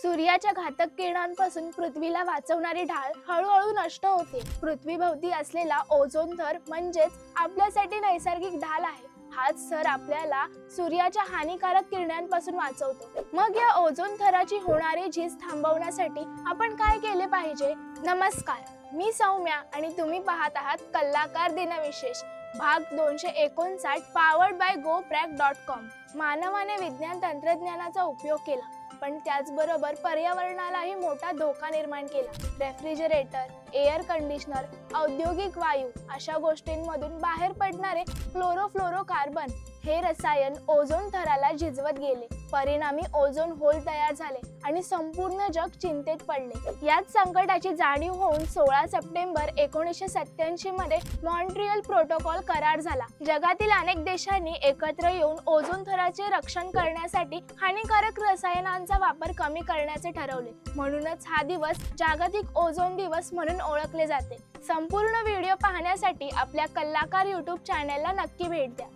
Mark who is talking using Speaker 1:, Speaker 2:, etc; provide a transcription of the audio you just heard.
Speaker 1: सूर्याच्या घातक किरणांपासून पृथ्वीला वाचवणारी ढाल हळूहळू नष्ट होते। पृथ्वीभोवती असलेला ओझोन थर म्हणजेच आपल्यासाठी नैसर्गिक ढाल आहे। हाच थर आपल्याला सूर्याच्या हानिकारक किरणांपासून वाचवतो। मग या ओझोन थराची होणारी झीज थांबवण्यासाठी आपण काय केले पाहिजे? नमस्कार, मी सौम्या आणि तुम्ही पाहत आहात कलाकार दिनविशेष भाग 259 पॉवर्ड बाय GoPrac.com। मानवाने विज्ञान तंत्रज्ञानाचा उपयोग केला, पण त्याचबरोबर पर्यावरणालाही मोठा धोका निर्माण केला। रेफ्रिजरेटर, एअर कंडिशनर, औद्योगिक वायू अशा गोष्टींमधून बाहेर पडणारे क्लोरोफ्लोरोकार्बन हे रसायन ओझोन थराला झिजवत गेले। परिणामी ओझोन होल तयार झाले आणि संपूर्ण जग चिंतेत पडले। याच संकटाची जाणीव होऊन 16 सप्टेंबर 1987 मध्ये मॉन्ट्रियल प्रोटोकॉल करार झाला। जगातील अनेक देशांनी एकत्र येऊन ओझोन थराचे रक्षण करण्यासाठी हानिकारक रसायनांचा वापर कमी करण्याचे ठरवले। म्हणूनच हा दिवस जागतिक ओझोन दिवस म्हणून ओळखले जाते। संपूर्ण व्हिडिओ पाहण्यासाठी आपल्या कलाकार YouTube चॅनलला नक्की भेट द्या।